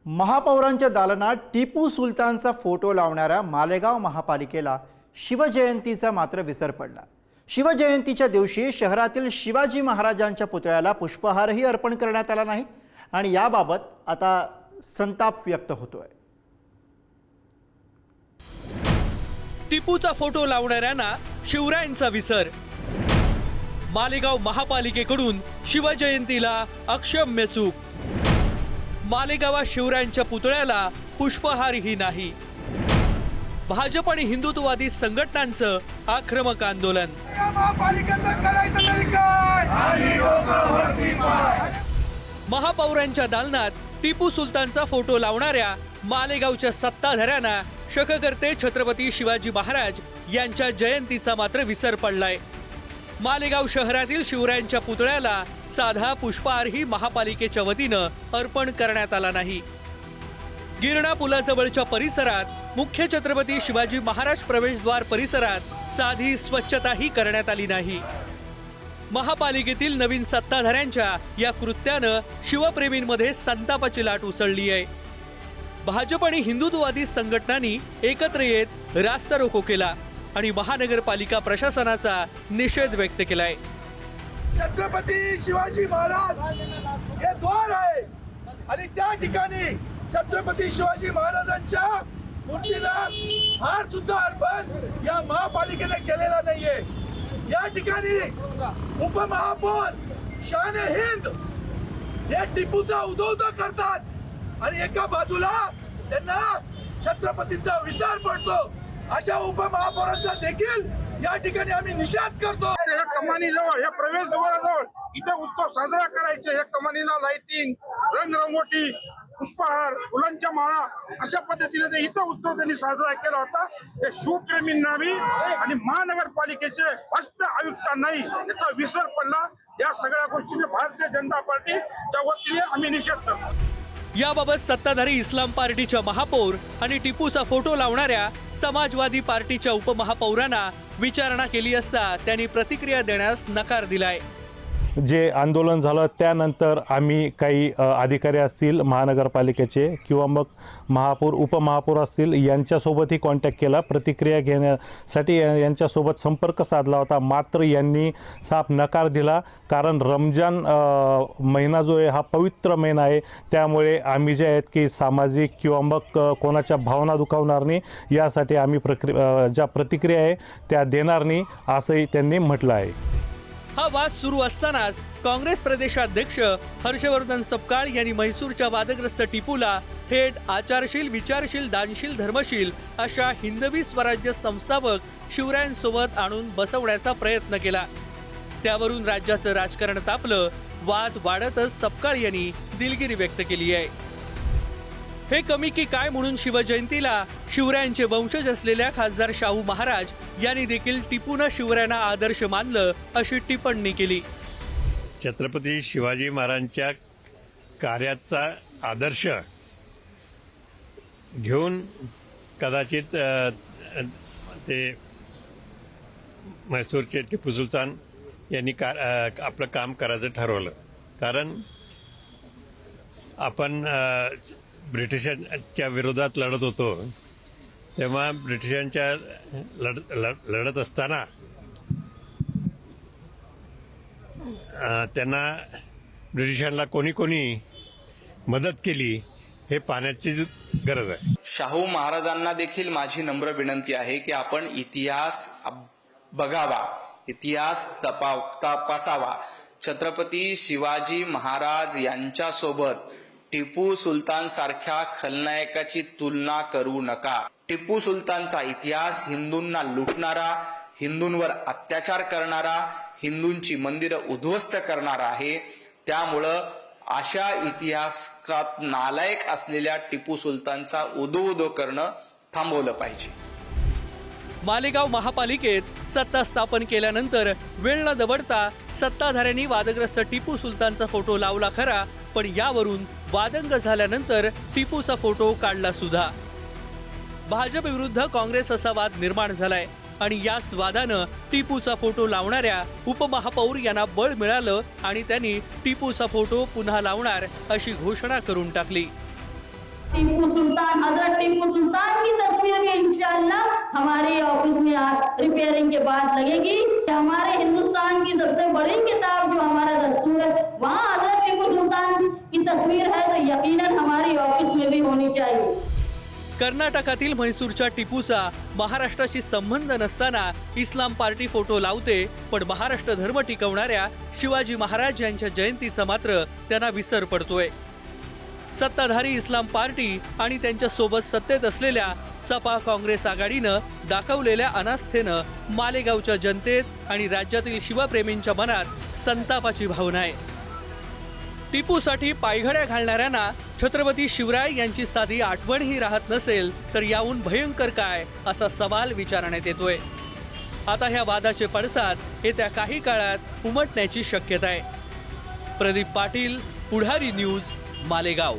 महापौरांच्या दालनात टिपू सुलतानचा फोटो लावणाऱ्या मालेगाव महापालिकेला शिवजयंतीचा मात्र विसर पडला। शिवजयंतीच्या दिवशी शहरातील शिवाजी महाराजांच्या पुतळ्याला पुष्पहारही अर्पण करण्यात आला नाही आणि याबाबत आता संताप व्यक्त होतोय। टिपूचा फोटो लावणाऱ्यांना शिवरायांचा विसर। मालेगाव महापालिकेकडून शिवजयंतीला अक्षम्य चूक। मालेगावात शिवरायांच्या पुतळ्याला पुष्पहारही नाही। भाजप आणि हिंदुत्ववादी संघटनांचं आक्रमक आंदोलन। महापौरांच्या दालनात टिपू सुलतानचा फोटो लावणाऱ्या मालेगावच्या सत्ताधाऱ्यांना शककर्ते छत्रपती शिवाजी महाराज यांच्या जयंतीचा मात्र विसर पडलाय। मालेगाव शहरातील शिवरायांच्या पुतळ्याला साधा पुष्पहारही महापालिकेच्या वतीनं अर्पण करण्यात आला नाही। गिरणा पुलाजवळच्या परिसरात मुख्य छत्रपती शिवाजी महाराज प्रवेशद्वार परिसरात साधी स्वच्छताही करण्यात आली नाही। महापालिकेतील नवीन सत्ताधाऱ्यांच्या या कृत्यानं शिवप्रेमींमध्ये संतापाची लाट उसळली आहे। भाजप आणि हिंदुत्ववादी संघटनांनी एकत्र येत रास्ता रोको केला आणि महानगरपालिका प्रशासनाचा निषेध व्यक्त केलाय। छत्रपती शिवाजी महाराज हे द्वार आहे आणि त्या ठिकाणी छत्रपती शिवाजी महाराजांच्या मूर्तीला हार सुद्धा अर्पण या महापालिकेने केलेला नाहीये। या ठिकाणी उपमहापौर शान हिंद हे टिपूचा उदोउदो करतात आणि एका बाजूला त्यांना छत्रपतीचा विसर पडतो। अशा उपमहापौरांचा देखील या ठिकाणी आम्ही निषेध करतो। कमानीजवळ या प्रवेशद्वाराजवळ इथे उत्सव साजरा करायचे। या कमानीला लाइटिंग, रंगरंगोटी, पुष्पहार, फुलांच्या माळा अशा पद्धतीने इथं उत्सव त्यांनी साजरा केला होता। हे शिवप्रेमींना बी आणि महानगरपालिकेचे भ्रष्ट आयुक्तांनाही याचा विसर पडला। या सगळ्या गोष्टीने भारतीय जनता पार्टीच्या वतीने आम्ही निषेध करतो। याबाबत सत्ताधारी इस्लाम पार्टीच्या महापौर आणि टिपूचा फोटो लावणाऱ्या समाजवादी पार्टीच्या उपमहापौरांना विचारणा केली असता त्यांनी प्रतिक्रिया देण्यास नकार दिलाय। जे आंदोलन झालं त्यानंतर आम्ही काही अधिकारी असतील महानगरपालिकेचे किंवा मग महापौर उपमहापौर असतील यांच्यासोबतही कॉन्टॅक्ट केला, प्रतिक्रिया घेण्यासाठी यांच्यासोबत संपर्क साधला होता। मात्र यांनी साफ नकार दिला, कारण रमजान महिना जो आहे हा पवित्र महिना आहे। त्यामुळे आम्ही जे आहेत की सामाजिक किंवा मग कोणाच्या भावना दुखावणार नाही, यासाठी आम्ही ज्या प्रतिक्रिया आहे त्या देणार नाही असंही त्यांनी म्हटलं आहे। हा वाद सुरू असतानाच काँग्रेस प्रदेशाध्यक्ष हर्षवर्धन सपकाळ यांनी म्हैसूरच्या वादग्रस्त टिपूला थेट आचारशील, विचारशील, दानशील, धर्मशील अशा हिंदवी स्वराज्य संस्थापक शिवरायांसोबत आणून बसवण्याचा प्रयत्न केला। त्यावरून राज्याचं राजकारण तापलं। वाद वाढतच सपकाळ यांनी दिलगिरी व्यक्त केली आहे। हे कमी की काय म्हणून शिवजयंतीला शिवरायांचे वंशज असलेल्या खासदार शाहू महाराज यांनी देखील टिपूनं शिवरायांना आदर्श मानलं अशी टिप्पणी केली। छत्रपती शिवाजी महाराजांच्या कार्याचा आदर्श घेऊन कदाचित ते म्हैसूरचे टिपू सुलतान यांनी आपलं काम करायचं ठरवलं। कारण आपण ब्रिटिशांच्या विरोधात लढत होतो, तेव्हा ब्रिटिशांच्या लढत असताना त्यांना ब्रिटिशांना कोणी मदत केली हे पाहण्याची गरज आहे। शाहू महाराजांना देखील माझी नम्र विनंती आहे की आपण इतिहास बघावा, इतिहास तपासावा। छत्रपती शिवाजी महाराज यांच्यासोबत टिपू सुलतान सारख्या खलनायकाची तुलना करू नका। टिपू सुलतानचा इतिहास हिंदूंना लुटणारा, हिंदूंवर अत्याचार करणारा, हिंदूंची मंदिरं उद्ध्वस्त करणारा आहे। त्यामुळं अशा इतिहासात नालायक असलेल्या टिपू सुलतानचा उदो करणं थांबवलं पाहिजे। मालेगाव महापालिकेत सत्ता स्थापन केल्यानंतर वेळ न दवडता सत्ताधाऱ्यांनी वादग्रस्त टिपू सुलतानचा फोटो लावला खरा, पण यावरून वादंग झाल्यानंतर टिपूचा फोटो काढला सुद्धा। भाजप विरुद्ध काँग्रेस असा वाद निर्माण झालाय आणि याच वादानं टिपूचा फोटो लावणाऱ्या उपमहापौर यांना बळ मिळालं आणि त्यांनी टिपूचा फोटो पुन्हा लावणार अशी घोषणा करून टाकली। टीपू सुल्तान, हजरत टीपू सुल्तान की तस्वीर भी इंशाअल्लाह हमारे ऑफिस में रिपेयरिंग के बाद लगेगी। हमारे हिंदुस्तान की सबसे बड़ी किताब जो हमारा दस्तूर है, वहाँ हजरत टीपू सुल्तान की तस्वीर है, तो यकीनन हमारी ऑफिस में भी होनी चाहिए। कर्नाटकातील म्हैसूरच्या टिपूचा महाराष्ट्राशी संबंध नसताना इस्लाम पार्टी फोटो लावते, पण महाराष्ट्र धर्म टिकवणाऱ्या शिवाजी महाराज यांच्या जयंतीचा मात्र त्यांना विसर पडतोय। सत्ताधारी इस्लाम पार्टी आणि त्यांच्या सोबत सत्तेत असलेल्या सपा काँग्रेस आघाडीनं दाखवलेल्या अनास्थेनं मालेगावच्या जनतेत आणि राज्यातील शिवप्रेमींच्या मनात संतापाची भावना आहे। टिपूसाठी पायघड्या घालणाऱ्यांना छत्रपती शिवराय यांची साधी आठवणही राहत नसेल तर याहून भयंकर काय असा सवाल विचारण्यात येतोय। आता ह्या वादाचे पडसाद येत्या काही काळात उमटण्याची शक्यता आहे। प्रदीप पाटील, पुढारी न्यूज, मालेगाव।